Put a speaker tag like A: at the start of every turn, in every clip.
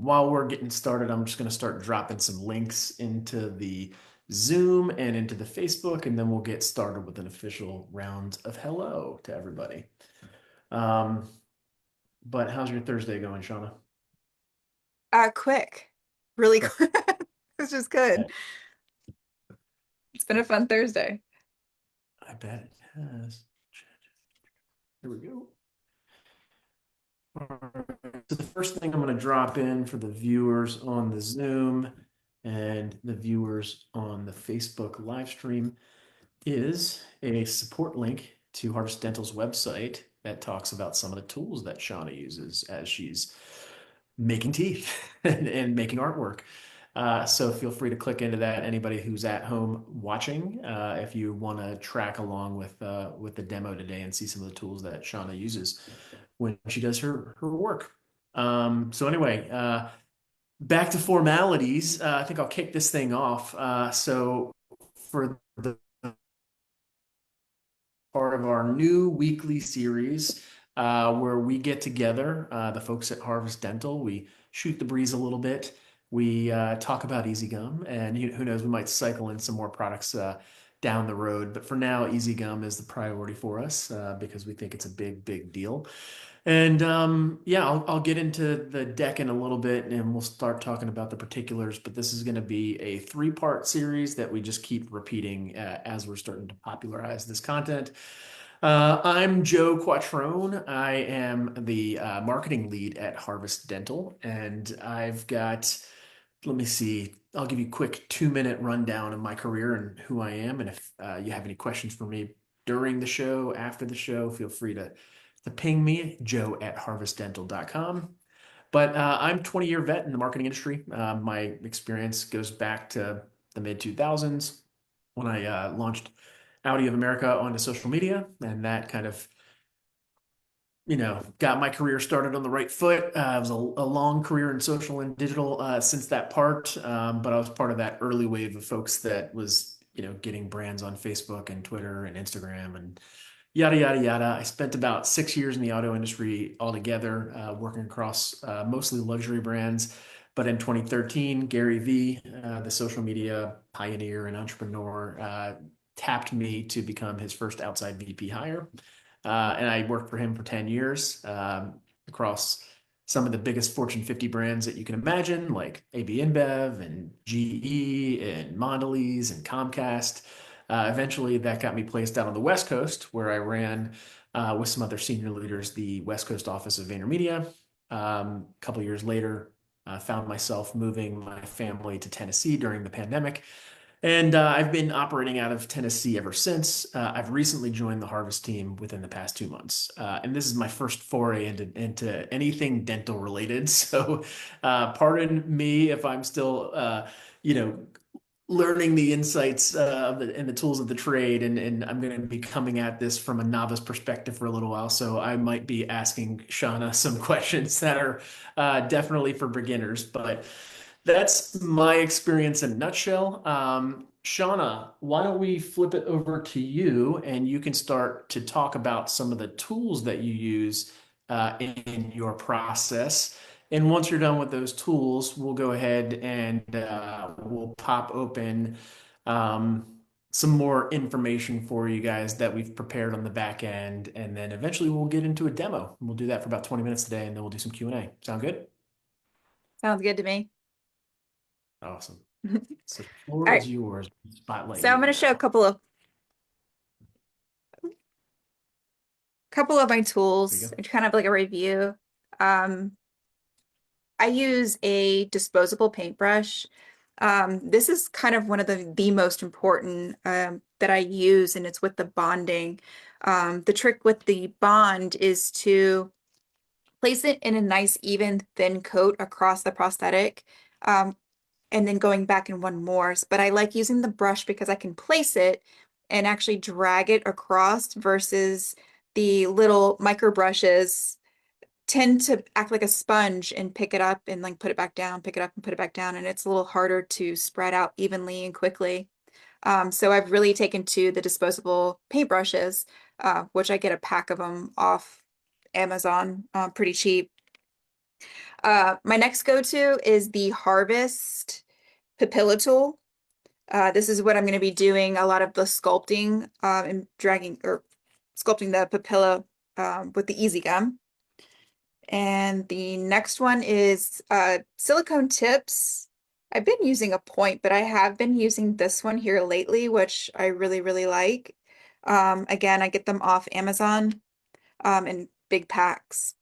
A: while we're getting started, I'm just going to start dropping some links into the Zoom and into the Facebook, and then we'll get started with an official round of hello to everybody. Um, but how's your Thursday going, Shauna?
B: Quick, really
A: Quick.
B: quick. It's just good. It's been a fun Thursday.
A: I bet it has. Here we go. All right. So the first thing I'm going to drop in for the viewers on the Zoom and the viewers on the Facebook live stream is a support link to Harvest Dental's website that talks about some of the tools that Shauna uses as she's making teeth and making artwork. So feel free to click into that. Anybody who's at home watching, if you want to track along with the demo today and see some of the tools that Shauna uses when she does her work. So anyway, back to formalities. I think I'll kick this thing off. So for the part of our new weekly series where we get together, the folks at Harvest Dental, we shoot the breeze a little bit. We talk about EasyGum, and who knows, we might cycle in some more products down the road. But for now, EasyGum is the priority for us because we think it's a big, big deal. And yeah, I'll get into the deck in a little bit and we'll start talking about the particulars. But this is going to be a three-part series that we just keep repeating as we're starting to popularize this content. I'm Joe Quattrone. I am the marketing lead at Harvest Dental, and I've got, let me see, I'll give you a quick 2-minute rundown of my career and who I am. And if you have any questions for me during the show, after the show, feel free to ping me, joe@harvestdental.com. But I'm a 20-year vet in the marketing industry. My experience goes back to the mid 2000s when I launched Audi of America onto social media, and that kind of got my career started on the right foot. It was a long career in social and digital since that part, but I was part of that early wave of folks that was, getting brands on Facebook and Twitter and Instagram and yada, yada, yada. I spent about 6 years in the auto industry altogether, working across mostly luxury brands. But in 2013, Gary Vee, the social media pioneer and entrepreneur, tapped me to become his first outside VP hire. And I worked for him for 10 years across some of the biggest Fortune 50 brands that you can imagine, like AB InBev and GE and Mondelez and Comcast. Eventually, that got me placed out on the West Coast, where I ran with some other senior leaders the West Coast office of VaynerMedia. A couple of years later, found myself moving my family to Tennessee during the pandemic. And I've been operating out of Tennessee ever since. I've recently joined the Harvest team within the past 2 months. And this is my first foray into anything dental related. So pardon me if I'm still, you know, learning the insights and the tools of the trade. And I'm going to be coming at this from a novice perspective for a little while. So I might be asking Shauna some questions that are definitely for beginners. But that's my experience in a nutshell. Shauna, why don't we flip it over to you and you can start to talk about some of the tools that you use in your process. And once you're done with those tools, we'll go ahead and we'll pop open um, some more information for you guys that we've prepared on the back end. And then eventually we'll get into a demo. We'll do that for about 20 minutes today and then we'll do some Q&A. Sound good?
B: Sounds good to me.
A: Awesome.
B: All
A: So the floor
B: right.
A: is yours. Spotlight
B: So I'm
A: you
B: going to show a
A: now.
B: couple of my
A: There you
B: tools,
A: go.
B: kind of like a review. Um, I use a disposable paintbrush. This is kind of one of the most important that I use, and it's with the bonding. The trick with the bond is to place it in a nice, even, thin coat across the prosthetic, um, and then going back in one more. But I like using the brush because I can place it and actually drag it across versus the little micro brushes tend to act like a sponge and pick it up and like put it back down, pick it up and put it back down. And it's a little harder to spread out evenly and quickly. So I've really taken to the disposable paintbrushes, which I get a pack of them off Amazon, pretty cheap. My next go-to is the Harvest Papilla tool. This is what I'm going to be doing a lot of the sculpting and dragging or sculpting the papilla with the EasyGum. And the next one is silicone tips. I've been using a point, but I have been using this one here lately, which I really, really like. Again, I get them off Amazon in big packs.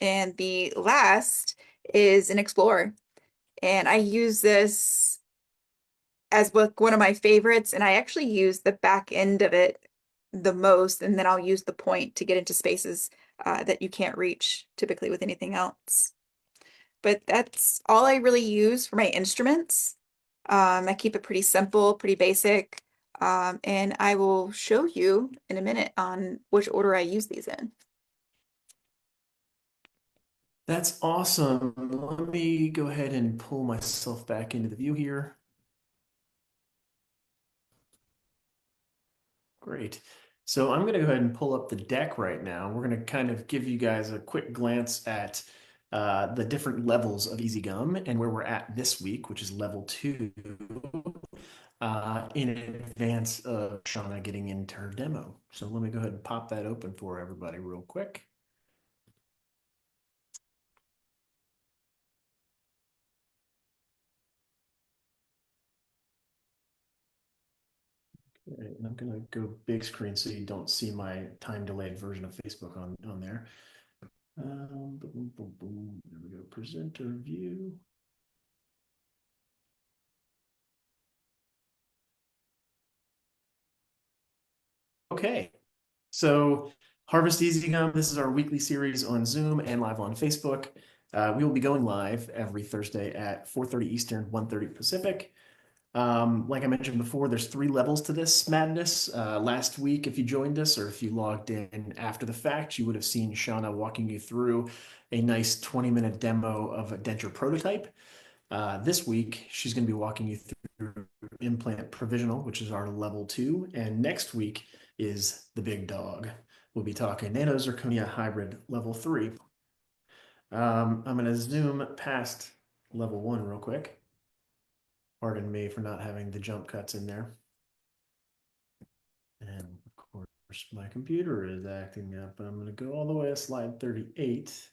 B: And the last is an Explorer. And I use this as one of my favorites, and I actually use the back end of it the most, and then I'll use the point to get into spaces that you can't reach typically with anything else. But that's all I really use for my instruments. I keep it pretty simple, pretty basic, and I will show you in a minute on which order I use these in.
A: That's awesome. Let me go ahead and pull myself back into the view here. Great. So I'm going to go ahead and pull up the deck right now. We're going to kind of give you guys a quick glance at the different levels of EasyGum and where we're at this week, which is level 2, in advance of Shauna getting into her demo. So let me go ahead and pop that open for everybody real quick. Right, and I'm going to go big screen so you don't see my time delayed version of Facebook on there. Boom, boom, boom. There we go. Presenter view. Okay, so Harvest Easy Gum, this is our weekly series on Zoom and live on Facebook. We will be going live every Thursday at 4:30 Eastern, 1:30 Pacific. Like I mentioned before, there's 3 levels to this madness. Last week, if you joined us or if you logged in after the fact, you would have seen Shauna walking you through a nice 20-minute demo of a denture prototype. This week, she's going to be walking you through Implant Provisional, which is our level 2. And next week is the big dog. We'll be talking Nano Zirconia Hybrid level 3. I'm going to zoom past level 1 real quick. Pardon me for not having the jump cuts in there. And of course, my computer is acting up, but I'm going to go all the way to slide 38.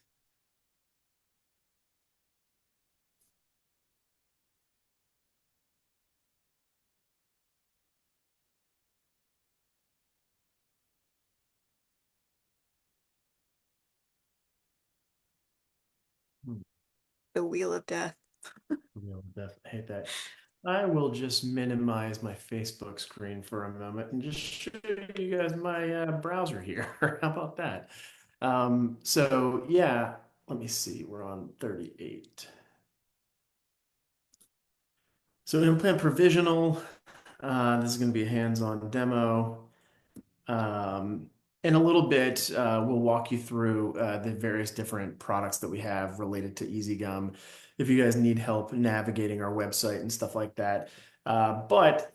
A: Hmm.
B: The Wheel of Death.
A: You'll definitely hate that. I will just minimize my Facebook screen for a moment and just show you guys my browser here. How about that? So yeah, let me see. We're on 38. So implant provisional. This is going to be a hands-on demo. In a little bit, we'll walk you through the various different products that we have related to EasyGum. If you guys need help navigating our website and stuff like that. But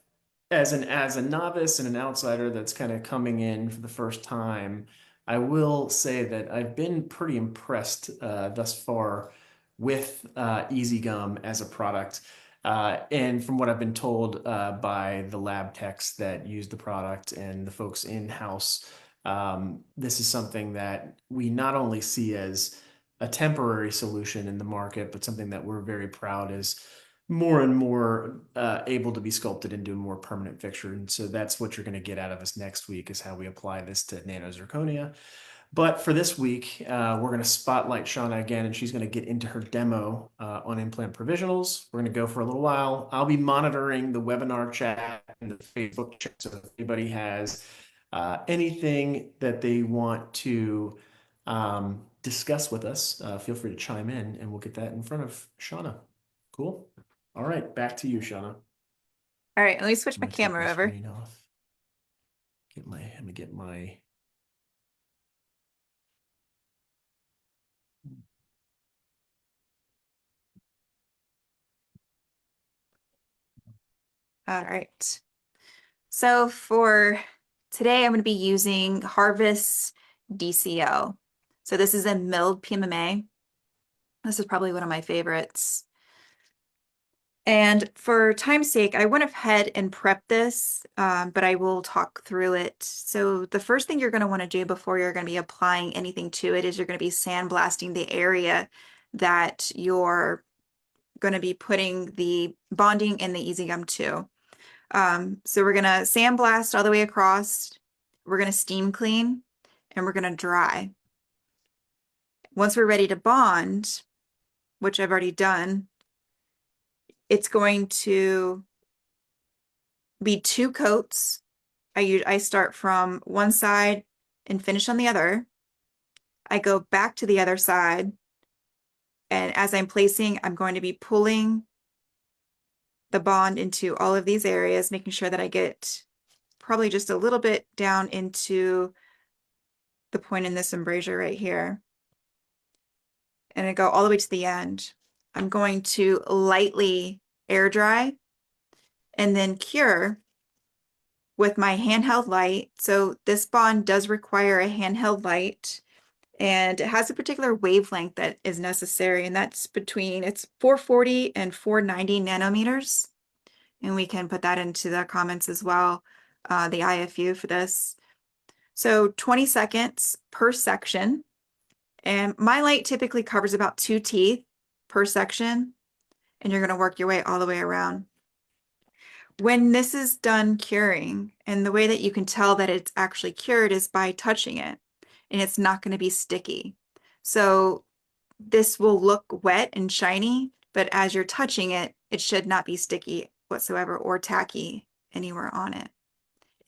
A: as a novice and an outsider that's kind of coming in for the first time, I will say that I've been pretty impressed thus far with EasyGum as a product. And from what I've been told by the lab techs that use the product and the folks in-house, this is something that we not only see as a temporary solution in the market, but something that we're very proud is more and more able to be sculpted into a more permanent fixture. And so that's what you're going to get out of us next week is how we apply this to nano zirconia. But for this week, we're going to spotlight Shauna again, and she's going to get into her demo on implant provisionals. We're going to go for a little while. I'll be monitoring the webinar chat and the Facebook chat. So if anybody has anything that they want to discuss with us, feel free to chime in, and we'll get that in front of Shauna. Cool. All right, back to you, Shauna.
B: All right, let me switch
A: I'm
B: my
A: going to take my
B: camera over.
A: screen off. Let me get my.
B: All right. So for today, I'm going to be using Harvest DCO. So this is a milled PMMA. This is probably one of my favorites. And for time's sake, I went ahead and prepped this, but I will talk through it. So the first thing you're going to want to do before you're going to be applying anything to it is you're going to be sandblasting the area that you're going to be putting the bonding and the EasyGum to. So we're going to sandblast all the way across. We're going to steam clean and we're going to dry. Once we're ready to bond, which I've already done, it's going to be 2 coats. I start from one side and finish on the other. I go back to the other side, and as I'm placing, I'm going to be pulling the bond into all of these areas, making sure that I get probably just a little bit down into the point in this embrasure right here. And I go all the way to the end. I'm going to lightly air dry and then cure with my handheld light. So this bond does require a handheld light, and it has a particular wavelength that is necessary, and that's between, it's 440 and 490 nanometers. And we can put that into the comments as well, the IFU for this. So 20 seconds per section. And my light typically covers about 2 teeth per section, and you're going to work your way all the way around. When this is done curing, and the way that you can tell that it's actually cured is by touching it, and it's not going to be sticky. So this will look wet and shiny, but as you're touching it, it should not be sticky whatsoever or tacky anywhere on it.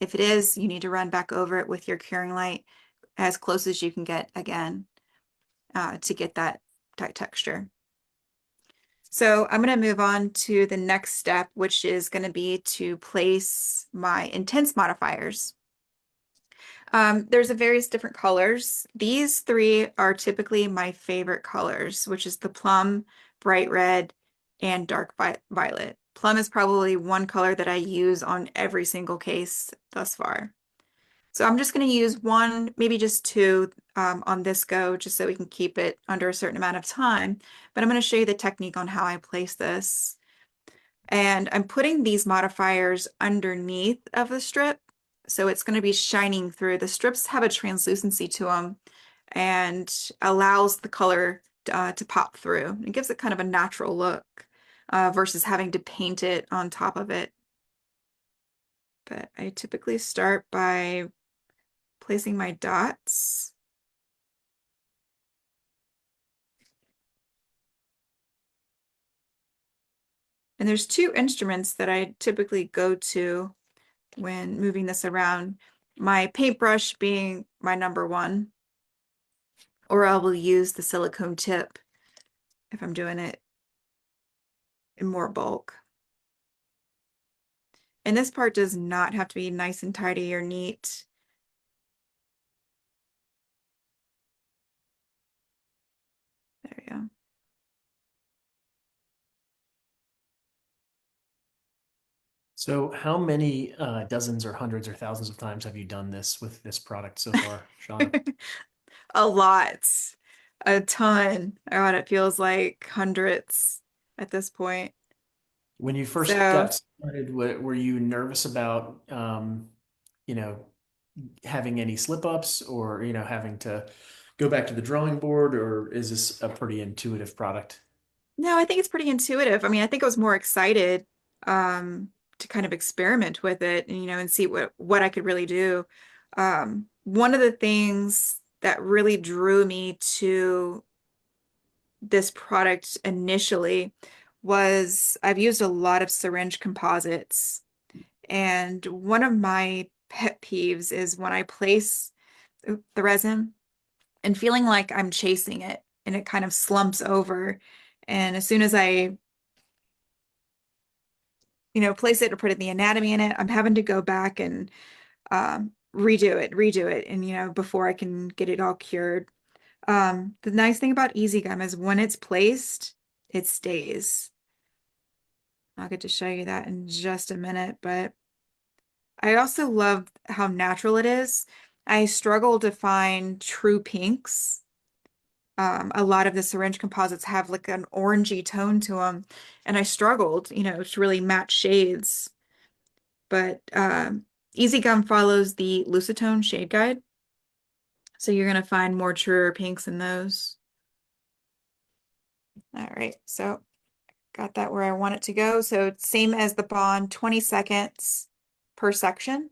B: If it is, you need to run back over it with your curing light as close as you can get again to get that texture. So I'm going to move on to the next step, which is going to be to place my intense modifiers. There's a various different colors. These 3 are typically my favorite colors, which is the plum, bright red, and dark violet. Plum is probably one color that I use on every single case thus far. So I'm just going to use 1, maybe just 2 on this go, just so we can keep it under a certain amount of time. But I'm going to show you the technique on how I place this. And I'm putting these modifiers underneath of the strip, so it's going to be shining through. The strips have a translucency to them and allows the color to pop through. It gives it kind of a natural look versus having to paint it on top of it. But I typically start by placing my dots. And there's 2 instruments that I typically go to when moving this around. My paintbrush being my number 1, or I will use the silicone tip if I'm doing it in more bulk. And this part does not have to be nice and tidy or neat. There we go.
A: So how many dozens or hundreds or thousands of times have you done this with this product so far, Shauna?
B: A lot, a ton. God, it feels like hundreds at this point.
A: When you first
B: So
A: got started, were you nervous about, you know, having any slip ups or, having to go back to the drawing board, or is this a pretty intuitive product?
B: no, I think it's pretty intuitive. I mean, I think I was more excited to kind of experiment with it and and see what I could really do. One of the things that really drew me to this product initially was I've used a lot of syringe composites, and one of my pet peeves is when I place the resin and feeling like I'm chasing it and it kind of slumps over. And as soon as I, place it or put the anatomy in it, I'm having to go back and redo it, and before I can get it all cured. The nice thing about EasyGum is when it's placed, it stays. I'll get to show you that in just a minute, but I also love how natural it is. I struggle to find true pinks A lot of the syringe composites have like an orangey tone to them, and I struggled, to really match shades. But EasyGum follows the Lucitone shade guide, so you're gonna find more truer pinks in those. All right, so got that where I want it to go. So it's same as the bond, 20 seconds per section.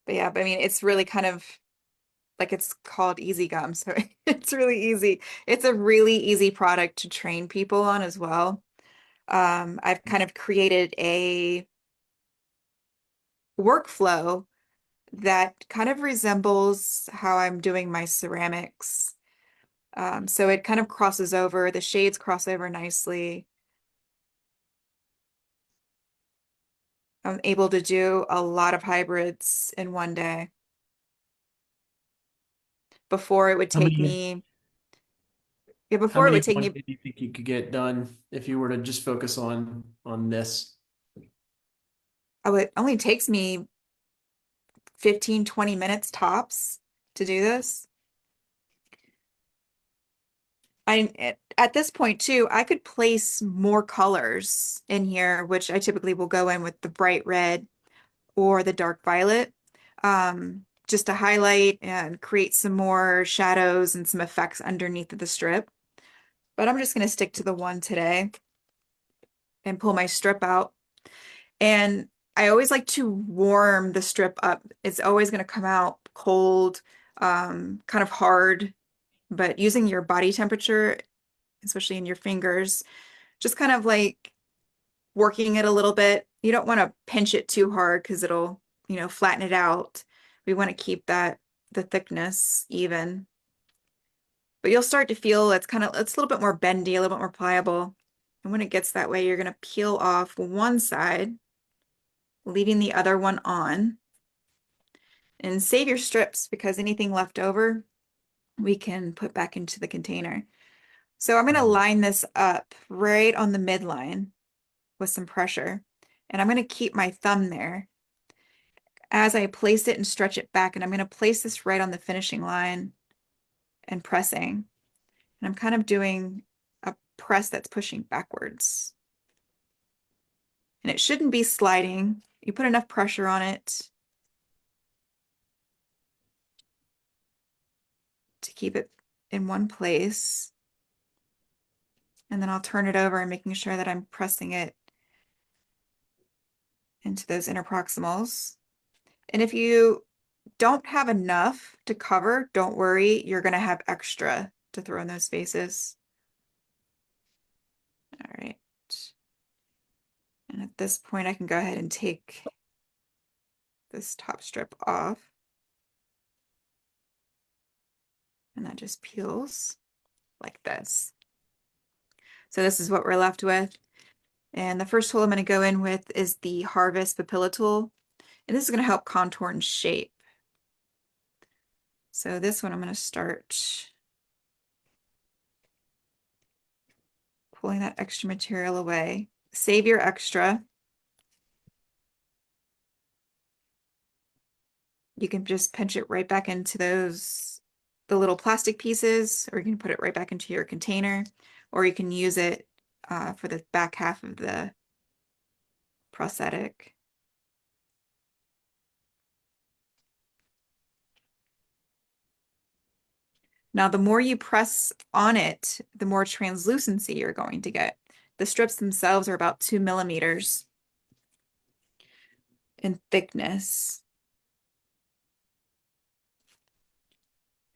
B: But yeah, but I mean, it's really kind of like it's called EasyGum, so it's really easy. It's a really easy product to train people on as well. I've kind of created a workflow that kind of resembles how I'm doing my ceramics. So it kind of crosses over, the shades cross over nicely. I'm able to do a lot of hybrids in one day. Before it would
A: How
B: take
A: many
B: me, yeah,
A: how
B: before it
A: many
B: would
A: in
B: take
A: one
B: me,
A: day do you think you could get done if you were to just focus on this?
B: it only takes me 15, 20 minutes tops to do this. At this point too, I could place more colors in here, which I typically will go in with the bright red or the dark violet, just to highlight and create some more shadows and some effects underneath of the strip. But I'm just going to stick to the one today and pull my strip out. And I always like to warm the strip up. It's always going to come out cold, kind of hard, but using your body temperature, especially in your fingers, just kind of like working it a little bit. You don't want to pinch it too hard because it'll, flatten it out. We want to keep the thickness even. But you'll start to feel it's a little bit more bendy, a little bit more pliable. And when it gets that way, you're going to peel off one side, leaving the other one on. And save your strips because anything left over, we can put back into the container. So I'm going to
A: Mhm.
B: line this up right on the midline with some pressure. And I'm going to keep my thumb there as I place it and stretch it back. And I'm going to place this right on the finishing line and pressing. And I'm kind of doing a press that's pushing backwards. And it shouldn't be sliding. You put enough pressure on it to keep it in one place. And then I'll turn it over and making sure that I'm pressing it into those interproximals. And if you don't have enough to cover, don't worry, you're going to have extra to throw in those spaces. All right. And at this point, I can go ahead and take this top strip off. And that just peels like this. So this is what we're left with. And the first tool I'm going to go in with is the Harvest Papilla tool. And this is going to help contour and shape. So this one I'm going to start pulling that extra material away. Save your extra. You can just pinch it right back into the little plastic pieces, or you can put it right back into your container, or you can use it for the back half of the prosthetic. Now, the more you press on it, the more translucency you're going to get. The strips themselves are about 2 millimeters in thickness.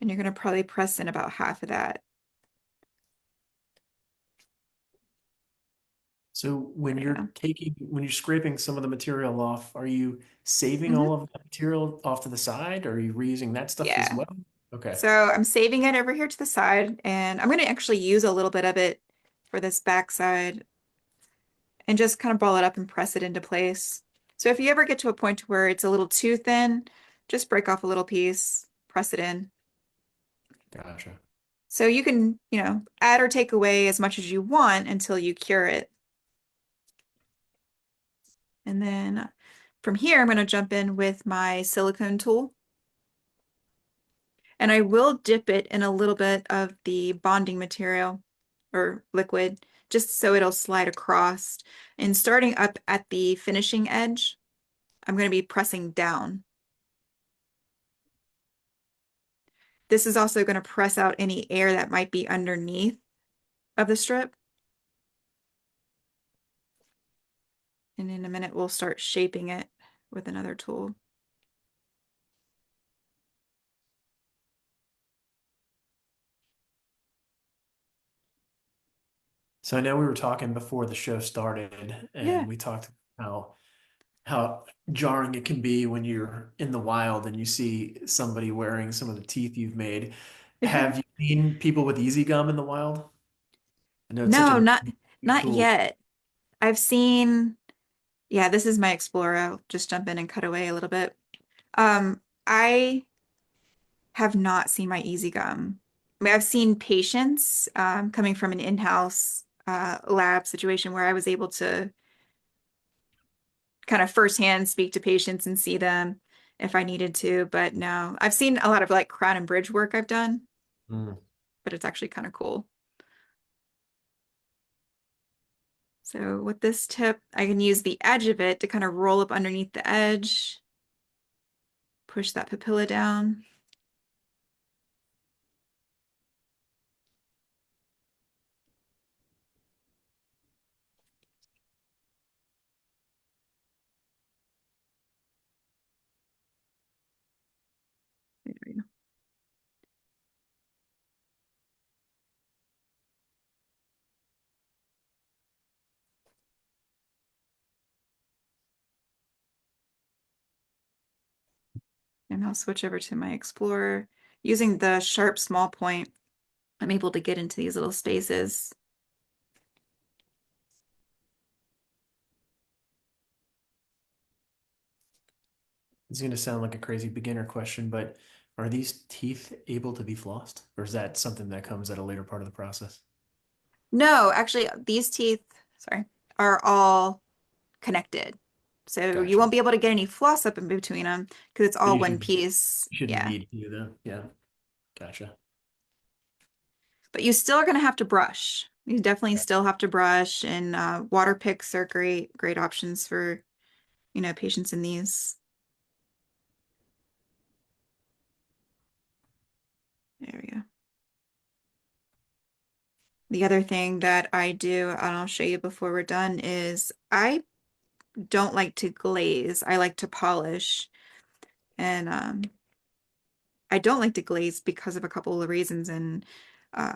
B: And you're going to probably press in about half of that.
A: So
B: Yeah.
A: when you're scraping some of the material off, are you saving
B: Hmm.
A: all of that material off to the side, or are you reusing that stuff as
B: Yeah.
A: well? Okay.
B: So I'm saving it over here to the side, and I'm going to actually use a little bit of it for this back side and just kind of ball it up and press it into place. So if you ever get to a point where it's a little too thin, just break off a little piece, press it in.
A: Gotcha.
B: So you can, add or take away as much as you want until you cure it. And then from here, I'm going to jump in with my silicone tool. And I will dip it in a little bit of the bonding material or liquid, just so it'll slide across. And starting up at the finishing edge, I'm going to be pressing down. This is also going to press out any air that might be underneath of the strip. And in a minute, we'll start shaping it with another tool.
A: So I know we were talking before the show started,
B: Yeah.
A: and we talked how jarring it can be when you're in the wild and you see somebody wearing some of the teeth you've made. Have you seen people with EasyGum in the wild? I know it's such
B: No,
A: a new
B: not
A: tool.
B: yet. I've seen, yeah, this is my Explorer. I'll just jump in and cut away a little bit. I have not seen my EasyGum. I mean, I've seen patients coming from an in-house lab situation where I was able to kind of firsthand speak to patients and see them if I needed to. But no, I've seen a lot of like crown and bridge work I've done,
A: Mm.
B: but it's actually kind of cool. So with this tip, I can use the edge of it to kind of roll up underneath the edge, push that papilla down. There we go. And I'll switch over to my Explorer. Using the sharp small point, I'm able to get into these little spaces.
A: It's going to sound like a crazy beginner question, but are these teeth able to be flossed, or is that something that comes at a later part of the process?
B: No, actually, these teeth, sorry, are all connected. So you
A: Gotcha.
B: won't be able to get any floss up in between them because it's
A: But
B: all one piece.
A: you shouldn't
B: Yeah.
A: need to, though. Yeah, gotcha.
B: But you still are going to have to brush. You definitely still have to brush, and water picks are great options for, patients in these. There we go. The other thing that I do, and I'll show you before we're done, is I don't like to glaze. I like to polish. And I don't like to glaze because of a couple of reasons. And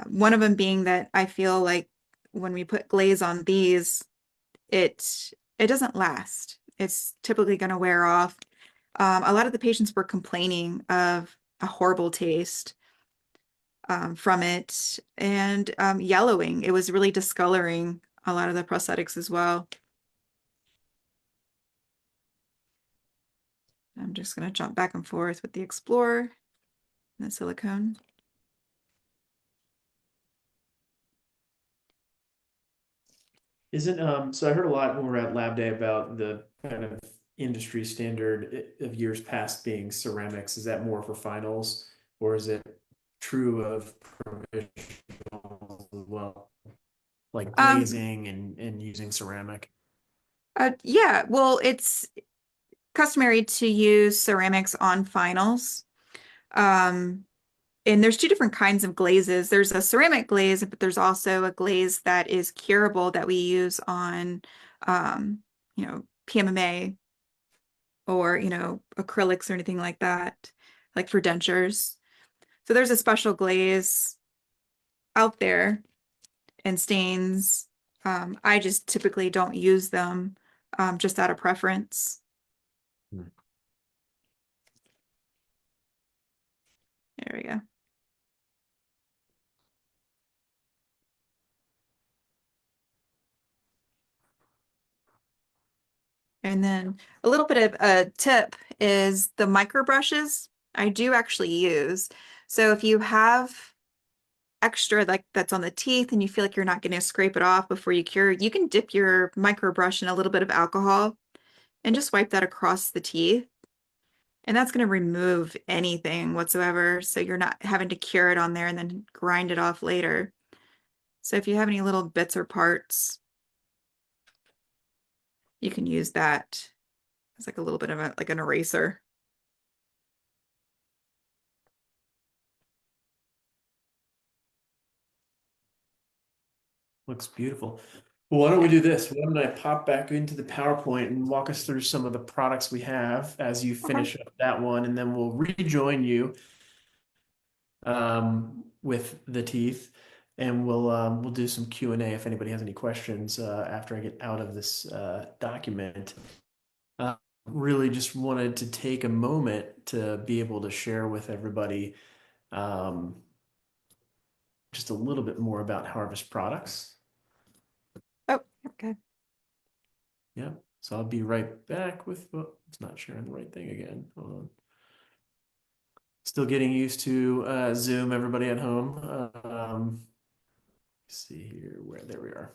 B: one of them being that I feel like when we put glaze on these, it doesn't last. It's typically going to wear off. A lot of the patients were complaining of a horrible taste from it and yellowing. It was really discoloring a lot of the prosthetics as well. I'm just going to jump back and forth with the Explorer and the silicone.
A: Isn't so I heard a lot when we were at Lab Day about the kind of industry standard of years past being ceramics. Is that more for finals, or is it true of provisionals as well? Like
B: Um,
A: glazing and using ceramic.
B: yeah, well, it's customary to use ceramics on finals. Um, and there's two different kinds of glazes. There's a ceramic glaze, but there's also a glaze that is curable that we use on, PMMA or, acrylics or anything like that, like for dentures. So there's a special glaze out there and stains. I just typically don't use them, just out of preference.
A: Hmm.
B: There we go. And then a little bit of a tip is the micro brushes I do actually use. So if you have extra like that's on the teeth and you feel like you're not going to scrape it off before you cure, you can dip your micro brush in a little bit of alcohol and just wipe that across the teeth. And that's going to remove anything whatsoever. So you're not having to cure it on there and then grind it off later. So if you have any little bits or parts, you can use that as like a little bit of a, like an eraser.
A: Looks beautiful. Well, why don't we do this? Why don't I pop back into the PowerPoint and walk us through some of the products we have as you
B: Okay.
A: finish up that one, and then we'll rejoin you with the teeth, and we'll do some Q&A if anybody has any questions after I get out of this document. Uh, really just wanted to take a moment to be able to share with everybody um, just a little bit more about Harvest products.
B: Oh, okay.
A: Yeah, so I'll be right back with, oh, it's not sharing the right thing again. Hold on. Still getting used to Zoom, everybody at home. Let's see here, there we are.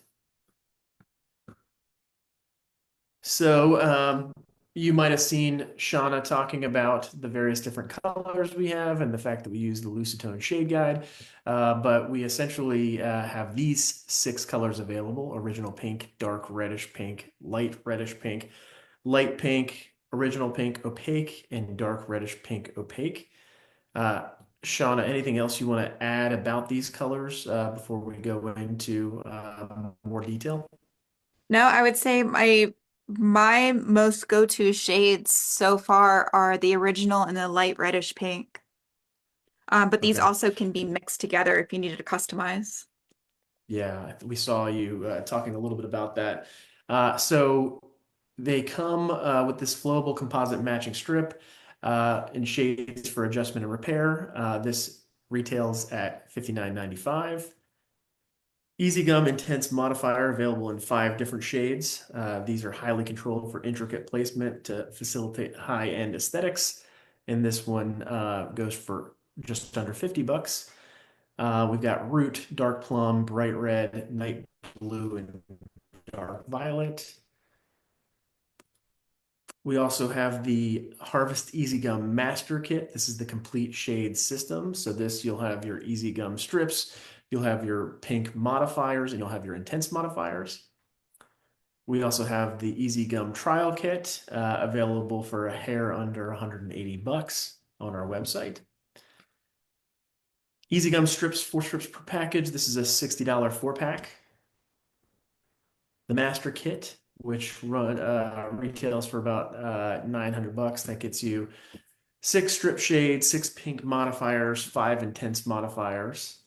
A: So you might have seen Shauna talking about the various different colors we have and the fact that we use the Lucitone shade guide. But we essentially have these 6 colors available: original pink, dark reddish pink, light reddish pink, light pink, original pink, opaque, and dark reddish pink, opaque. Uh, Shauna, anything else you want to add about these colors before we go into more detail?
B: No, I would say my most go-to shades so far are the original and the light reddish pink. But these
A: Okay.
B: also can be mixed together if you needed to customize.
A: Yeah, we saw you talking a little bit about that. So they come with this flowable composite matching strip in shades for adjustment and repair. This retails at $59.95. EasyGum Intense Modifier available in 5 different shades. These are highly controlled for intricate placement to facilitate high-end aesthetics. And this one goes for just under $50. We've got Root, Dark Plum, Bright Red, Night Blue, and Dark Violet. We also have the Harvest Easy Gum Master Kit. This is the complete shade system. So this, you'll have your Easy Gum strips, you'll have your pink modifiers, and you'll have your intense modifiers. We also have the Easy Gum Trial Kit available for a hair under 180 bucks on our website. Easy Gum strips, 4 strips per package. This is a $60 4-pack. The Master Kit, which retails for about 900 bucks. That gets you 6 strip shades, 6 pink modifiers, 5 intense modifiers.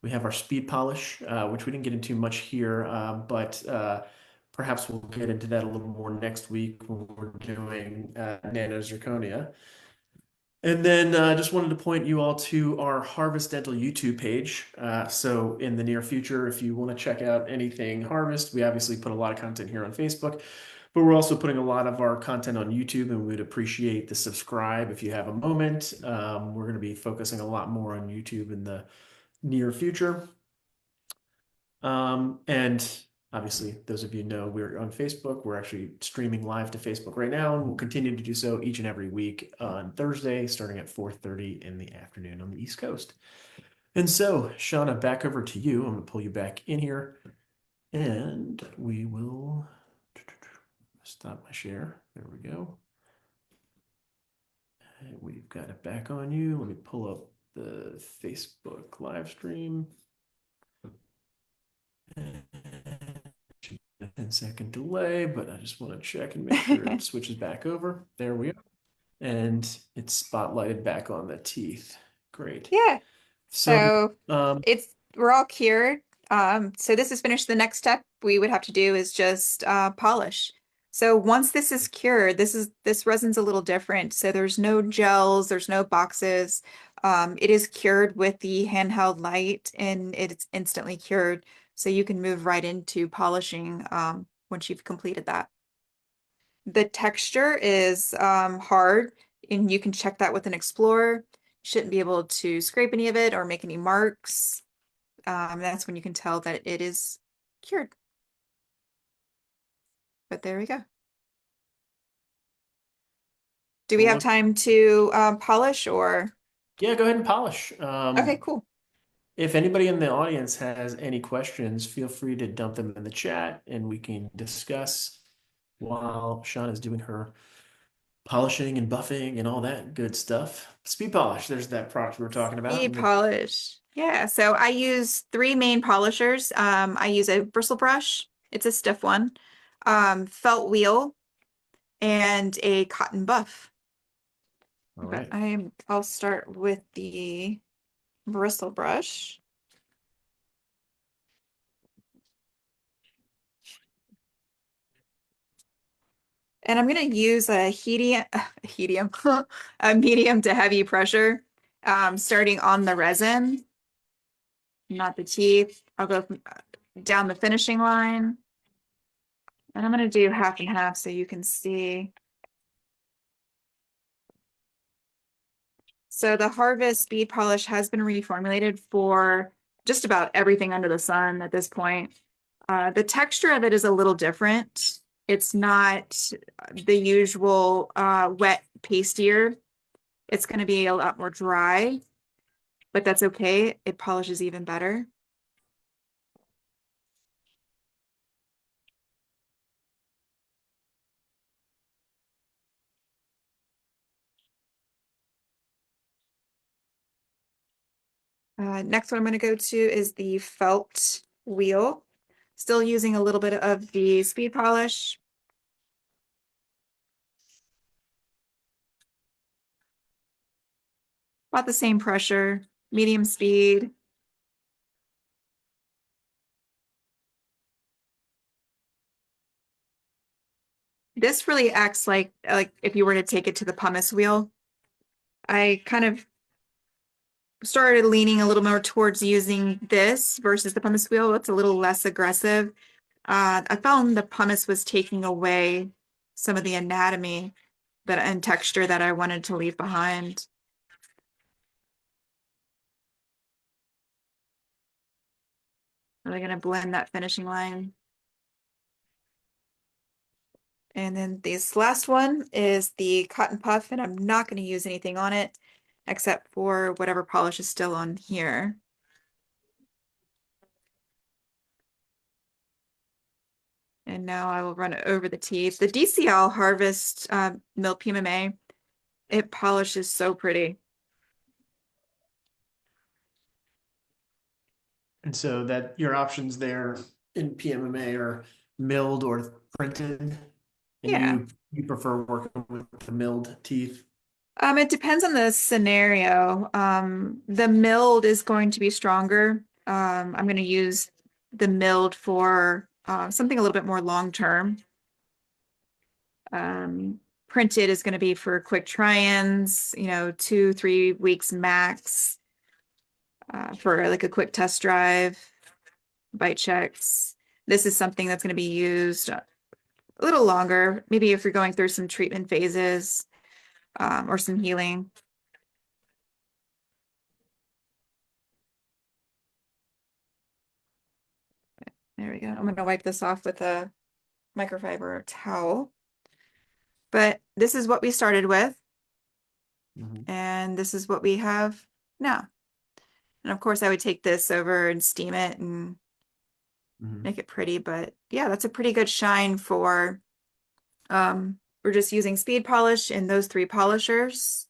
A: We have our speed polish, which we didn't get into much here, but perhaps we'll get into that a little more next week when we're doing nano zirconia. And then just wanted to point you all to our Harvest Dental YouTube page. So in the near future, if you want to check out anything Harvest, we obviously put a lot of content here on Facebook, but we're also putting a lot of our content on YouTube, and we'd appreciate the subscribe if you have a moment. We're going to be focusing a lot more on YouTube in the near future. And obviously, those of you know we're on Facebook. We're actually streaming live to Facebook right now, and we'll continue to do so each and every week on Thursday, starting at 4:30 in the afternoon on the East Coast. And so, Shauna, back over to you. I'm going to pull you back in here, and we will stop my share. There we go. And we've got it back on you. Let me pull up the Facebook live stream. 10-second delay, but I just want to check and make sure it switches back over. There we are. And it's spotlighted back on the teeth. Great.
B: Yeah.
A: So,
B: So we're all cured. So this is finished. The next step we would have to do is just polish. So once this is cured, this resin's a little different. So there's no gels, there's no boxes. It is cured with the handheld light and it's instantly cured. So you can move right into polishing once you've completed that. The texture is hard, and you can check that with an Explorer. Shouldn't be able to scrape any of it or make any marks. That's when you can tell that it is cured. But there we go. Do we
A: Well,
B: have
A: look,
B: time to polish or?
A: yeah, go ahead and polish.
B: Okay, cool.
A: If anybody in the audience has any questions, feel free to dump them in the chat and we can discuss while Shauna is doing her polishing and buffing and all that good stuff. Speed polish, there's that product we were talking about.
B: Speed polish. Yeah, so I use three main polishers. I use a bristle brush. It's a stiff one, felt wheel, and a cotton buff.
A: All
B: But
A: right.
B: I'll start with the bristle brush. And I'm going to use a a medium to heavy pressure, starting on the resin, not the teeth. I'll go down the finishing line. And I'm going to do half and half so you can see. So the Harvest Speed Polish has been reformulated for just about everything under the sun at this point. The texture of it is a little different. It's not the usual wet pastier. It's going to be a lot more dry, but that's okay. It polishes even better. Next one I'm going to go to is the felt wheel. Still using a little bit of the speed polish. About the same pressure, medium speed. This really acts like if you were to take it to the pumice wheel. I kind of started leaning a little more towards using this versus the pumice wheel. It's a little less aggressive. I found the pumice was taking away some of the anatomy and texture that I wanted to leave behind. Really gonna blend that finishing line. And then this last one is the cotton puff, and I'm not going to use anything on it except for whatever polish is still on here. And now I will run it over the teeth. The DCL Harvest Milk PMMA, it polishes so pretty.
A: And so that your options there in PMMA are milled or printed, and
B: Yeah.
A: you prefer working with the milled teeth.
B: It depends on the scenario. The milled is going to be stronger. I'm going to use the milled for something a little bit more long term. Printed is going to be for quick try-ins, 2-3 weeks max, for like a quick test drive, bite checks. This is something that's going to be used a little longer, maybe if you're going through some treatment phases, or some healing. There we go. I'm going to wipe this off with a microfiber towel. But this is what we started with, and this is what we have now. And of course, I would take this over and steam it and make it pretty. But yeah, that's a pretty good shine for, we're just using speed polish in those three polishers.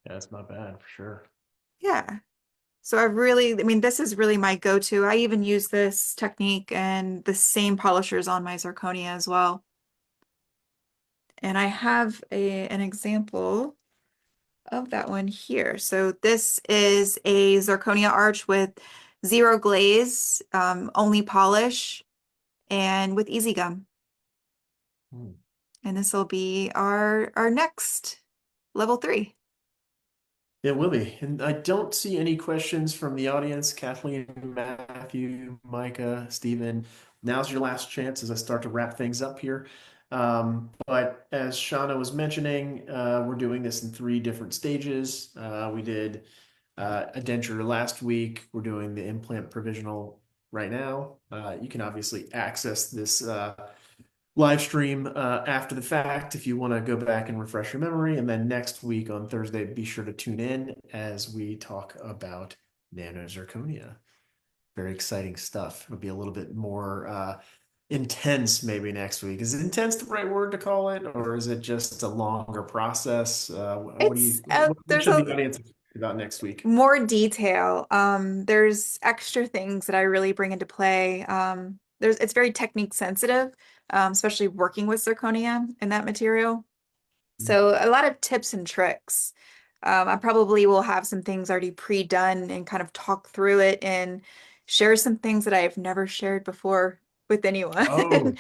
A: Yeah, that's not bad for sure.
B: Yeah. So I mean, this is really my go-to. I even use this technique and the same polishers on my zirconia as well. And I have an example of that one here. So this is a zirconia arch with zero glaze, only polish, and with EasyGum. And this will be our next level 3.
A: It will be. And I don't see any questions from the audience. Kathleen, Matthew, Micah, Stephen. Now's your last chance as I start to wrap things up here. But as Shauna was mentioning, we're doing this in 3 different stages. We did a denture last week. We're doing the implant provisional right now. You can obviously access this live stream after the fact if you want to go back and refresh your memory. And then next week on Thursday, be sure to tune in as we talk about nanozirconia. Very exciting stuff. It'll be a little bit more intense maybe next week. Is intense the right word to call it, or is it just a longer process? What
B: There's
A: should the
B: a
A: audience expect about next week?
B: more detail. There's extra things that I really bring into play. It's very technique sensitive, especially working with zirconia in that material. So a lot of tips and tricks. I probably will have some things already pre-done and kind of talk through it and share some things that I've never shared before with anyone.
A: Oh,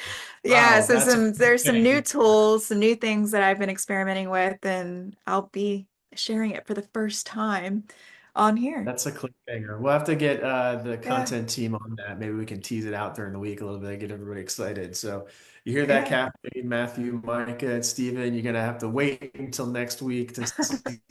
B: Yeah,
A: wow,
B: so
A: that's a cool
B: there's some new
A: thing.
B: tools, some new things that I've been experimenting with, and I'll be sharing it for the first time on here.
A: That's a cliffhanger. We'll have to get the
B: Yeah,
A: content team on that. Maybe we can tease it out during the week a little bit, get everybody excited. So you hear that,
B: yeah.
A: Kathleen, Matthew, Micah, and Steven, you're gonna have to wait until next week to see.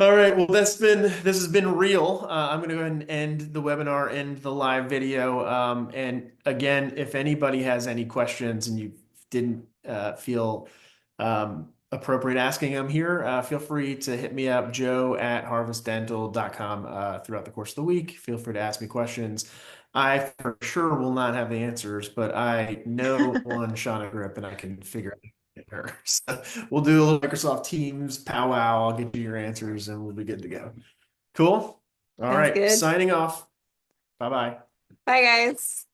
A: All right, well, this has been real. I'm going to go ahead and end the webinar, end the live video. And again, if anybody has any questions and you didn't feel appropriate asking them here, feel free to hit me up, joe@harvestdental.com, throughout the course of the week. Feel free to ask me questions. I for sure will not have the answers, but I know one Shauna Gripp and I can figure out her. So we'll do a little Microsoft Teams powwow. I'll get you your answers and we'll be good to go. Cool. All
B: Sounds
A: right.
B: good.
A: Signing off. Bye bye.
B: Bye, guys.